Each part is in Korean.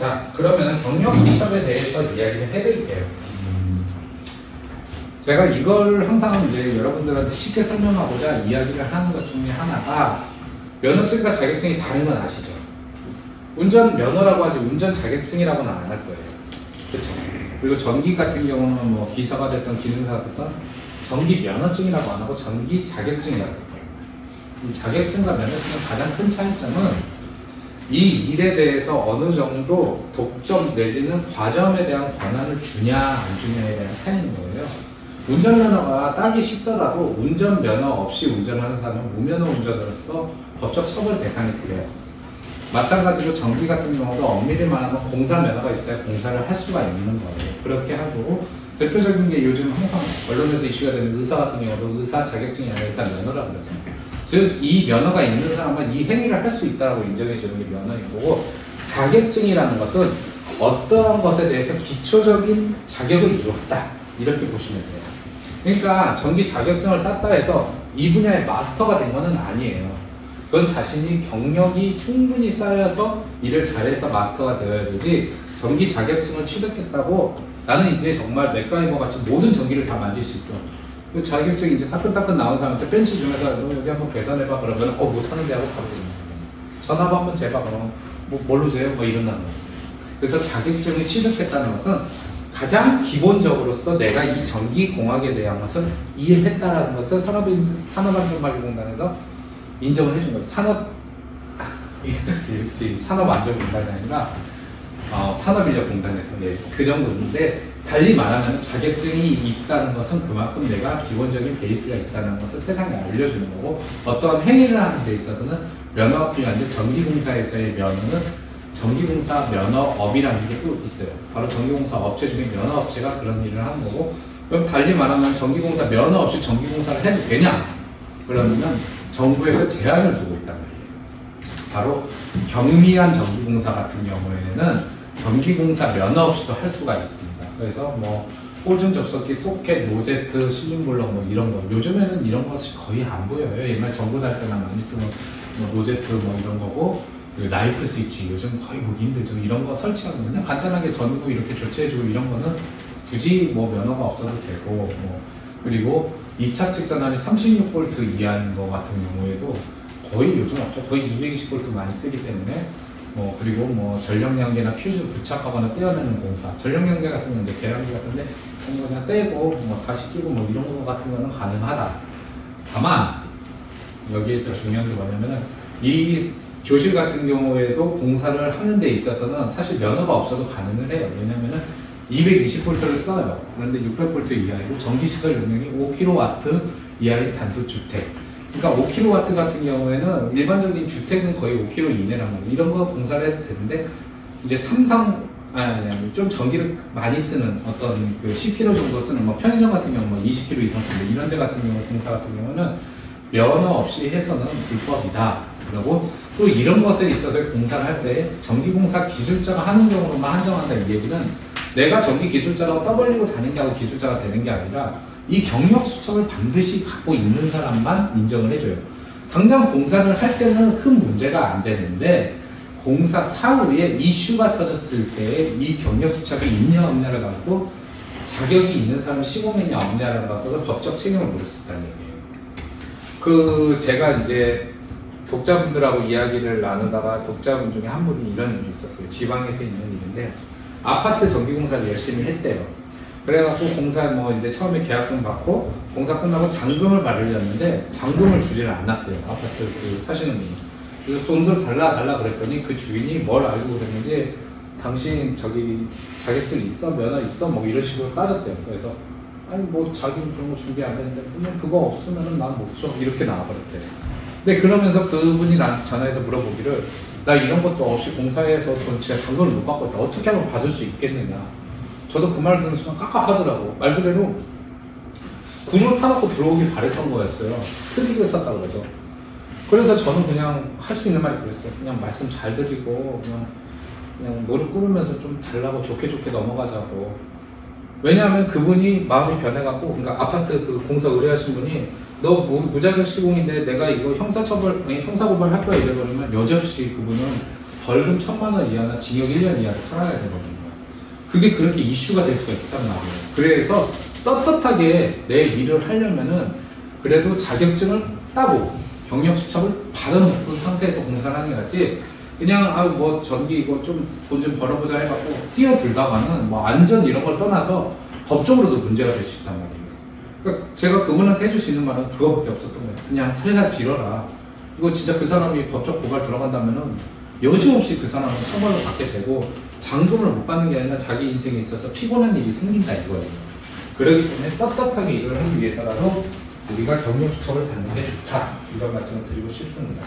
자, 그러면 경력수첩에 대해서 이야기를 해드릴게요. 제가 이걸 항상 이제 여러분들한테 쉽게 설명하고자 이야기를 하는 것 중에 하나가 면허증과 자격증이 다른 건 아시죠? 운전 면허라고 하지 운전 자격증이라고는 안 할 거예요. 그렇죠? 그리고 전기 같은 경우는 뭐 기사가 됐던 기능사가 됐던 전기 면허증이라고 안 하고 전기 자격증이라고 해요. 이 자격증과 면허증의 가장 큰 차이점은 이 일에 대해서 어느 정도 독점 내지는 과점에 대한 권한을 주냐 안 주냐에 대한 차이인 거예요. 운전면허가 따기 쉽더라도 운전면허 없이 운전하는 사람은 무면허 운전으로서 법적 처벌 대상이 돼요. 마찬가지로 전기 같은 경우도 엄밀히 말하면 공사면허가 있어야 공사를 할 수가 있는 거예요. 그렇게 하고 대표적인 게 요즘 항상 언론에서 이슈가 되는 의사 같은 경우도 의사 자격증이 아니라 의사 면허라고 그러잖아요. 즉 이 면허가 있는 사람은 이 행위를 할 수 있다고 인정해 주는 게 면허인 거고, 자격증이라는 것은 어떠한 것에 대해서 기초적인 자격을 이뤘다 이렇게 보시면 돼요. 그러니까 전기 자격증을 땄다 해서 이 분야의 마스터가 된 것은 아니에요. 그건 자신이 경력이 충분히 쌓여서 일을 잘해서 마스터가 되어야 되지, 전기 자격증을 취득했다고 나는 이제 정말 맥가이버 같이 모든 전기를 다 만질 수 있어. 그 자격증이 이제 따끈따끈 나온 사람한테 벤치 중에서 너 여기 한번 계산해봐 그러면 못하는데 하고 바로 전화번 한번 재봐 그러면 뭐 뭘로 재요? 뭐 이런다는 거예요. 그래서 자격증을 취득했다는 것은 가장 기본적으로서 내가 이 전기공학에 대한 것을 이해했다라는 것을 산업안전관리공단에서 인정을 해준 거예요. 산업안전공단이 아니라 산업인력공단에서 그 정도인데, 달리 말하면 자격증이 있다는 것은 그만큼 내가 기본적인 베이스가 있다는 것을 세상에 알려주는 거고, 어떠한 행위를 하는 데 있어서는 면허가 필요한데 전기공사에서의 면허는 전기공사 면허업이라는 게 또 있어요. 바로 전기공사 업체 중에 면허업체가 그런 일을 하는 거고, 그럼 달리 말하면 전기공사 면허 없이 전기공사를 해도 되냐? 그러면 정부에서 제한을 두고 있단 말이에요. 바로 경미한 전기공사 같은 경우에는 전기공사 면허 없이도 할 수가 있습니다. 그래서 뭐 호준 접속기, 소켓, 로제트, 실링볼러 뭐 이런 거, 요즘에는 이런 것이 거의 안 보여요. 옛날 전구 달 때만 많이 쓰는 뭐 로제트 뭐 이런 거고, 라이프 스위치 요즘 거의 보기 힘들죠. 이런 거 설치하면 그냥 간단하게 전구 이렇게 교체해주고 이런 거는 굳이 뭐 면허가 없어도 되고, 뭐 그리고 2차 측전환이 36V 이하인 거 같은 경우에도 거의 요즘 없죠. 거의 220V 많이 쓰기 때문에 뭐 그리고 뭐 전력량계나 퓨즈 부착하거나 떼어내는 공사, 전력량계 같은 경우는 계량기 같은데 그냥 떼고 뭐 다시 끼고 뭐 이런 거 같은 거는 가능하다. 다만 여기에서 중요한 게 뭐냐면은 이 교실 같은 경우에도 공사를 하는 데 있어서는 사실 면허가 없어도 가능을 해요. 왜냐면은 220V를 써요. 그런데 600V 이하이고 전기시설 용량이 5kW 이하의 단독주택. 그러니까 5kW 같은 경우에는 일반적인 주택은 거의 5kW 이내란 말이에요. 이런 거 공사를 해도 되는데, 이제 좀 전기를 많이 쓰는 어떤 그 10kW 정도 쓰는 뭐 편의점 같은 경우 뭐 20kW 이상 쓰는 이런 데 같은 경우 공사 같은 경우는 면허 없이 해서는 불법이다. 그리고 또 이런 것에 있어서 공사를 할 때 전기공사 기술자가 하는 경우로만 한정한다 이 얘기는, 내가 전기 기술자라고 떠벌리고 다니는 게 하고 기술자가 되는 게 아니라 이 경력 수첩을 반드시 갖고 있는 사람만 인정을 해줘요. 당장 공사를 할 때는 큰 문제가 안 되는데, 공사 사후에 이슈가 터졌을 때 이 경력 수첩이 있냐 없냐를 가지고 자격이 있는 사람이 시공했냐 없냐를 가지고 법적 책임을 물을 수 있다는 얘기예요. 제가 이제 독자분들하고 이야기를 나누다가 독자분 중에 한 분이 이런 일이 있었어요. 지방에서 있는 일인데 아파트 전기공사를 열심히 했대요. 그래갖고 공사 뭐 이제 처음에 계약금 받고 공사 끝나고 잔금을 받으려는데 잔금을 주지를 않았대요. 아파트 그 사시는 분이. 그래서 돈을 달라 그랬더니 그 주인이 뭘 알고 그랬는지, 당신 저기 자격증 있어? 면허 있어? 뭐 이런 식으로 따졌대요. 그래서 아니 뭐 자기 그런 거 준비 안 했는데 그냥 그거 없으면은 난 못 줘. 이렇게 나와버렸대요. 근데 그러면서 그분이 나한테 전화해서 물어보기를, 나 이런 것도 없이 공사해서 돈 진짜 잔금을 못 받고 있다. 어떻게 하면 받을 수 있겠느냐. 저도 그 말을 듣는 순간 깝깝하더라고. 말 그대로 굴을 파놓고 들어오길 바랬던 거였어요. 트릭을 썼다고 그러죠. 그래서 저는 그냥 할 수 있는 말이 그랬어요. 그냥 말씀 잘 드리고 그냥 무릎 꿇으면서 좀 달라고 좋게 넘어가자고. 왜냐하면 그분이 마음이 변해갖고, 그러니까 아파트 그 공사 의뢰하신 분이 너 무자격 시공인데 내가 이거 형사고발 할 거야 이래버리면 여지없이 그분은 벌금 1,000만 원 이하나 징역 1년 이하로 살아야 되거든요. 그게 그렇게 이슈가 될 수가 있단 말이에요. 그래서 떳떳하게 내 일을 하려면은 그래도 자격증을 따고 경력 수첩을 받아놓은 상태에서 공사를 하는 게 낫지, 그냥 뭐 전기 이거 좀 돈 좀 벌어보자 해갖고 뛰어들다가는 뭐 안전 이런 걸 떠나서 법적으로도 문제가 될 수 있단 말이에요. 그러니까 제가 그분한테 해줄 수 있는 말은 그거밖에 없었던 거예요. 그냥 살살 빌어라. 이거 진짜 그 사람이 법적 고발 들어간다면은 여지없이 그 사람은 처벌을 받게 되고 장금을 못 받는 게 아니라 자기 인생에 있어서 피곤한 일이 생긴다 이거예요. 그렇기 때문에 떳떳하게 일을 하기 위해서라도 우리가 경력수첩을 받는 게 좋다, 이런 말씀을 드리고 싶습니다.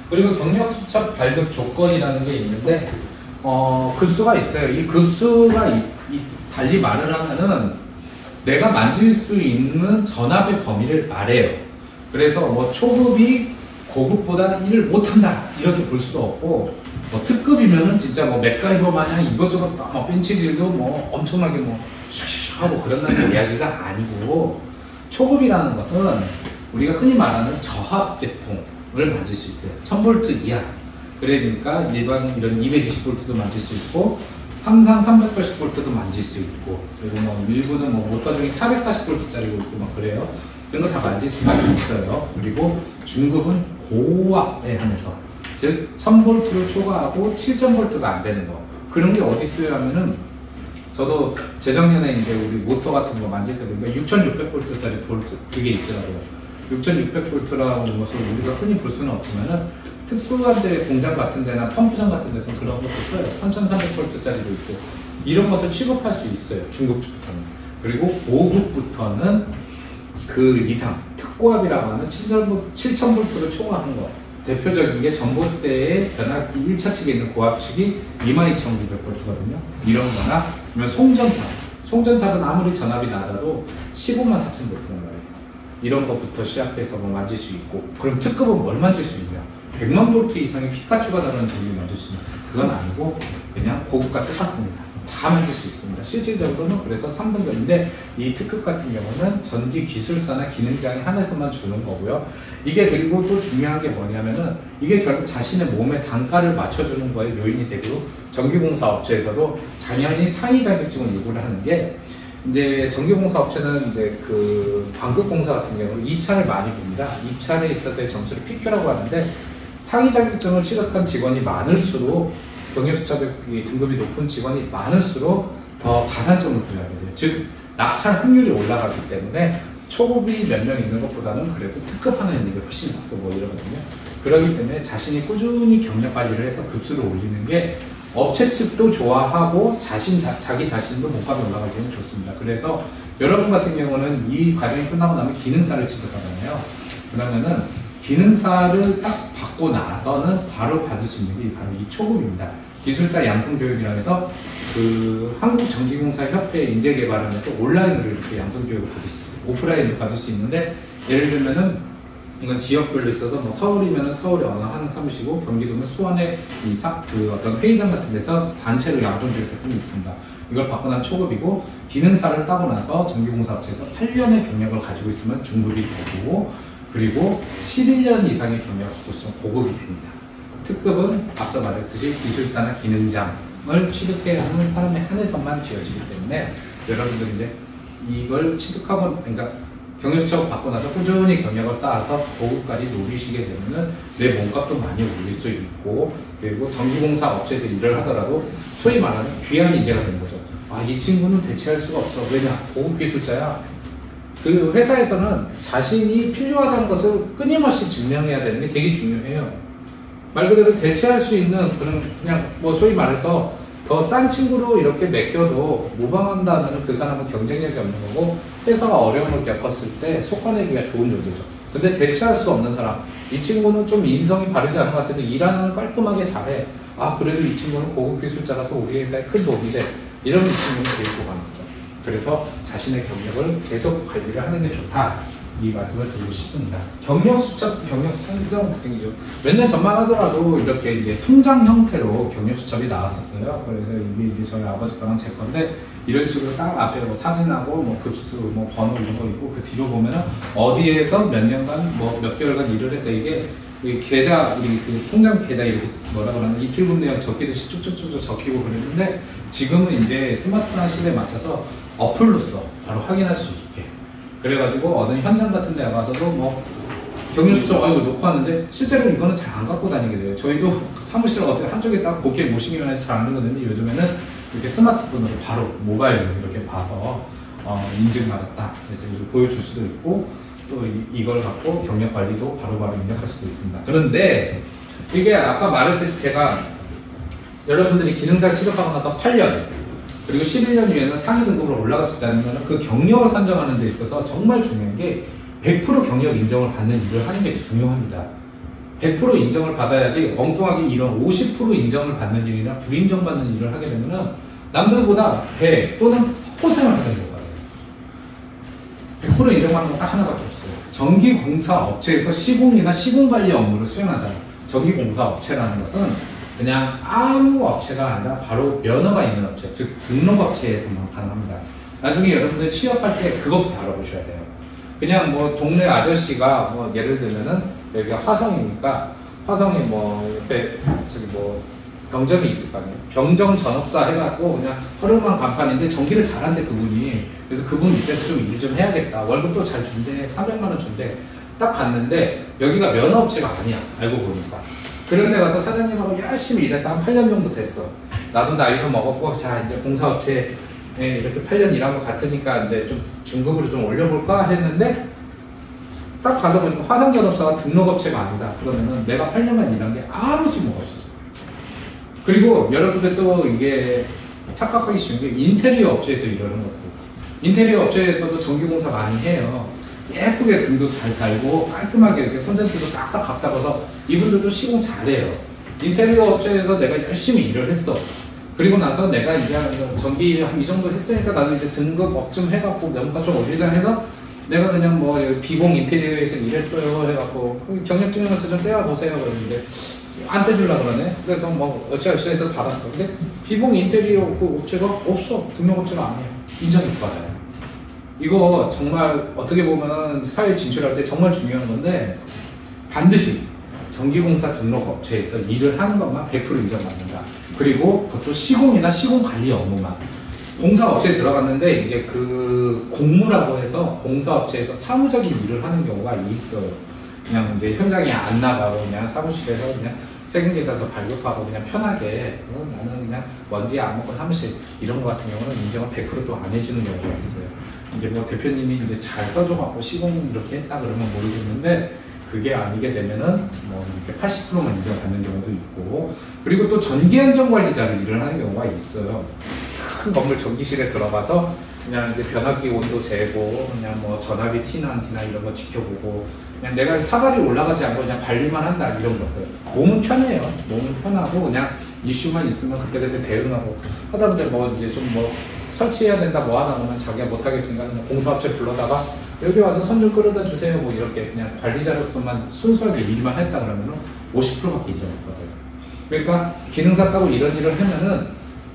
그리고 경력수첩 발급 조건이라는 게 있는데 급수가 있어요. 이 급수가 달리 말을 하면은 내가 만질 수 있는 전압의 범위를 말해요. 그래서 뭐 초급이 고급보다 일을 못한다 이렇게 볼 수도 없고, 뭐 특급이면은 진짜 뭐 맥가이버 마냥 이것저것 뭐 벤치질도 뭐 엄청나게 뭐 샥샥 하고 그런다는 이야기가 아니고, 초급이라는 것은 우리가 흔히 말하는 저압 계통을 만질 수 있어요. 1000V 이하. 그러니까 일반 이런 220V도 만질 수 있고, 삼상 380V도 만질 수 있고, 그리고 뭐 일부는 뭐 모터 중에 440V짜리도 있고 막 그래요. 이런 거 다 만질 수가 있어요. 그리고 중급은 고압에 한해서, 즉 1000V를 초과하고 7000V가 안 되는 거. 그런 게 어디 있어요 하면은, 저도 재작년에 이제 우리 모터 같은 거 만질 때 보니까 6600V짜리 볼트 그게 있더라고요. 6600V라는 것을 우리가 흔히 볼 수는 없지만은 특수한 데 공장 같은 데나 펌프장 같은 데서 그런 것도 써요. 3300V짜리도 있고, 이런 것을 취급할 수 있어요. 중급부터는. 그리고 고급부터는 그 이상, 특고압이라고 하는 7000V를 초과하는 거. 대표적인 게 전봇대의 변압기 1차 측에 있는 고압축이 22900V거든요. 이런 거나, 아니면 송전탑. 송전탑은 아무리 전압이 낮아도 154,000V란 말이에요. 이런 것부터 시작해서 뭐 만질 수 있고, 그럼 특급은 뭘 만질 수 있냐? 100만 V 이상의 피카츄가 다루는 전기를 만질 수 있냐? 그건 아니고, 그냥 고급과 똑같습니다. 다 만질 수 있습니다. 실질적으로는 그래서 3등급인데, 이 특급 같은 경우는 전기 기술사나 기능장에 한해서만 주는 거고요. 이게 그리고 또 중요한 게 뭐냐면은, 이게 결국 자신의 몸의 단가를 맞춰주는 거에 요인이 되고, 전기공사 업체에서도 당연히 상위 자격증을 요구를 하는 게, 이제 전기공사 업체는 이제 그 방급공사 같은 경우 입찰을 많이 봅니다. 입찰에 있어서의 점수를 PQ라고 하는데, 상위 자격증을 취득한 직원이 많을수록, 경력수첩의 등급이 높은 직원이 많을수록 더 가산점을 부여하게 돼요. 즉 낙찰 확률이 올라가기 때문에 초급이 몇 명 있는 것보다는 그래도 특급 하나 있는 게 훨씬 낫고 뭐 이러거든요. 그렇기 때문에 자신이 꾸준히 경력 관리를 해서 급수를 올리는 게 업체 측도 좋아하고 자기 자신도 몸값이 올라가기는 좋습니다. 그래서 여러분 같은 경우는 이 과정이 끝나고 나면 기능사를 취득하잖아요. 그러면은 기능사를 딱 받고 나서는 바로 받을 수 있는 게 바로 이 초급입니다. 기술자 양성교육이라고 해서 그 한국전기공사협회 인재개발원에서 온라인으로 이렇게 양성교육을 받을 수 있어요. 오프라인으로 받을 수 있는데, 예를 들면은 이건 지역별로 있어서 뭐 서울이면은 서울의 어느 한 사무실이고, 경기도는 수원의 그 어떤 회의장 같은 데서 단체로 양성교육 같은 게 있습니다. 이걸 받고 나면 초급이고, 기능사를 따고 나서 전기공사업체에서 8년의 경력을 가지고 있으면 중급이 되고, 그리고 11년 이상의 경력을 갖고 있으면 고급이 됩니다. 특급은 앞서 말했듯이 기술사나 기능장을 취득해야 하는 사람에 한해서만 지어지기 때문에, 여러분들이 이제 이걸 취득하고, 그러니까 경력수첩을 받고 나서 꾸준히 경력을 쌓아서 고급까지 노리시게 되면은 내 몸값도 많이 올릴 수 있고, 그리고 전기공사 업체에서 일을 하더라도 소위 말하는 귀한 인재가 되는 거죠. 아, 이 친구는 대체할 수가 없어. 왜냐? 고급 기술자야. 그 회사에서는 자신이 필요하다는 것을 끊임없이 증명해야 되는 게 되게 중요해요. 말 그대로 대체할 수 있는 그런, 그냥 뭐 소위 말해서 더 싼 친구로 이렇게 맡겨도 모방한다는 그 사람은 경쟁력이 없는 거고, 회사가 어려움을 겪었을 때 속아내기가 좋은 존재죠. 근데 대체할 수 없는 사람, 이 친구는 좀 인성이 바르지 않은 것 같은데 일하는 걸 깔끔하게 잘해. 아, 그래도 이 친구는 고급 기술자라서 우리 회사에 큰 도움이 돼. 이런 친구는 데리고 가는 거죠. 그래서 자신의 경력을 계속 관리를 하는 게 좋다, 이 말씀을 드리고 싶습니다. 경력수첩, 경력상정 등이죠. 몇 년 전만 하더라도 이렇게 이제 통장 형태로 경력수첩이 나왔었어요. 그래서 이게 이제 저희 아버지 거랑 제 건데, 이런 식으로 딱 앞에 뭐 사진하고 뭐 급수, 뭐 번호 이런 거 있고, 그 뒤로 보면은 어디에서 몇 년간, 뭐 몇 개월간 일을 했다, 이게 우리 계좌, 우리 그 통장 계좌 이렇게 뭐라 그러나 입출금 내역 적히듯이 쭉쭉쭉쭉 적히고 그랬는데 지금은 이제 스마트폰 시대에 맞춰서 어플로써 바로 확인할 수 있게. 그래가지고 어느 현장 같은 데 가서도 뭐 경영수점 이거 놓고 왔는데 실제로 이거는 잘 안 갖고 다니게 돼요. 저희도 사무실을 어떻게 한쪽에다가 고개 모시기만 해서 잘 안 되거든요. 요즘에는 이렇게 스마트폰으로 바로 모바일로 이렇게 봐서 인증받았다. 그래서 이걸 보여줄 수도 있고 또 이걸 갖고 경력 관리도 바로바로 입력할 수도 있습니다. 그런데 이게 아까 말했듯이 제가 여러분들이 기능사를 취득하고 나서 8년 그리고 11년 후에는 상위 등급으로 올라갈 수 있다면 그 경력을 산정하는 데 있어서 정말 중요한 게 100% 경력 인정을 받는 일을 하는 게 중요합니다. 100% 인정을 받아야지 엉뚱하게 이런 50% 인정을 받는 일이나 불인정받는 일을 하게 되면은 남들보다 배 또는 호생을 하는 경우가 100% 인정받는 건 딱 하나밖에 없어요. 전기공사 업체에서 시공이나 시공관리 업무를 수행하자. 전기공사 업체라는 것은 그냥 아무 업체가 아니라 바로 면허가 있는 업체, 즉 등록업체에서만 가능합니다. 나중에 여러분들 취업할 때 그것부터 알아보셔야 돼요. 그냥 뭐 동네 아저씨가 뭐 예를 들면은 여기가 화성이니까 화성이 뭐 옆에 저기 뭐 병점이 있을 거 아니에요. 병정 전업사 해갖고 그냥 허름한 간판인데 전기를 잘한대 그분이. 그래서 그분 밑에서 좀 일 좀 해야겠다. 월급도 잘 준대. 300만 원 준대. 딱 갔는데 여기가 면허업체가 아니야. 알고 보니까. 그런 데 가서 사장님하고 열심히 일해서 한 8년 정도 됐어. 나도 나이도 먹었고 자 이제 공사업체에 이렇게 8년 일한 것 같으니까 이제 좀 중급으로 좀 올려볼까 했는데 딱 가서 보니까 화성전업사가 등록업체가 아니다. 그러면은 내가 8년간 일한 게 아무 쓸모가 없어. 그리고 여러분들 또 이게 착각하기 쉬운 게 인테리어 업체에서 일하는 것도 인테리어 업체에서도 전기공사 많이 해요. 예쁘게 등도 잘 달고 깔끔하게 이렇게 선센트도 딱딱 갖다봐서 이분들도 시공 잘해요. 인테리어 업체에서 내가 열심히 일을 했어. 그리고 나서 내가 이제 전기 한 이 정도 했으니까 나도 이제 등급 업 좀 해갖고 명가 좀 올리자 해서 내가 그냥 뭐 비공 인테리어에서 일했어요 해갖고 경력증명서 좀 떼어보세요 그러는데 안 떼주려고 그러네. 그래서 뭐 어찌어찌 해서 받았어. 근데 비공 인테리어 그 업체가 없어. 등록업체가 아니에요. 인정이 못 받아요. 이거 정말 어떻게 보면 사회에 진출할 때 정말 중요한 건데 반드시 전기공사 등록업체에서 일을 하는 것만 100% 인정받는다. 그리고 그것도 시공이나 시공관리 업무만. 공사업체에 들어갔는데 이제 그 공무라고 해서 공사업체에서 사무적인 일을 하는 경우가 있어요. 그냥 이제 현장에 안 나가고 그냥 사무실에서 그냥 세금계산서 발급하고 그냥 편하게 나는 그냥 먼지 안 먹고 사무실 이런 거 같은 경우는 인정을 100%도 안 해주는 경우가 있어요. 이제 뭐 대표님이 이제 잘 써줘갖고 시공 이렇게 했다 그러면 모르겠는데 그게 아니게 되면은 뭐 이렇게 80%만 인정받는 경우도 있고 그리고 또 전기안전관리자를 일을 하는 경우가 있어요. 큰 건물 전기실에 들어가서 그냥 이제 변압기 온도 재고 그냥 뭐 전압이 튀나 안 튀나 이런 거 지켜보고 그냥 내가 사다리 올라가지 않고 그냥 관리만 한다 이런 것들. 몸은 편해요. 몸은 편하고 그냥 이슈만 있으면 그때그때 대응하고 하다 보니 뭐 이제 좀 뭐 설치해야 된다 뭐 하다 보면 자기가 못하겠으니까 그냥 공사업체 불러다가 여기 와서 선 좀 끌어다 주세요 뭐 이렇게 그냥 관리자로서만 순수하게 일만 했다 그러면은 50%밖에 인정했거든요. 그러니까 기능사 따고 이런 일을 하면은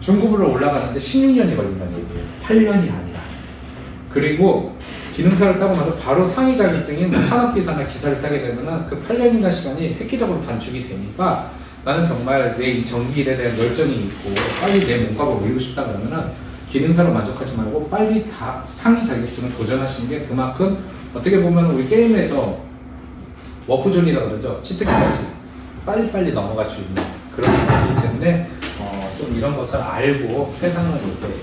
중급으로 올라가는데 16년이 걸린다는 얘기예요. 8년이 아니라. 그리고 기능사를 따고 나서 바로 상위 자격증인 산업기사나 기사를 따게 되면은 그 8년이나 시간이 획기적으로 단축이 되니까 나는 정말 내 이 전기일에 대한 열정이 있고 빨리 내 몸값을 올리고 싶다 그러면은 기능사로 만족하지 말고 빨리 다 상위 자격증을 도전하시는 게 그만큼 어떻게 보면 우리 게임에서 워프존이라고 그러죠. 치트키까지 빨리빨리 넘어갈 수 있는 그런 것이기 때문에 좀 이런 것을 알고 세상을 이렇게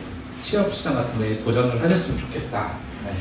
취업시장 같은 데 도전을 하셨으면 좋겠다. 네.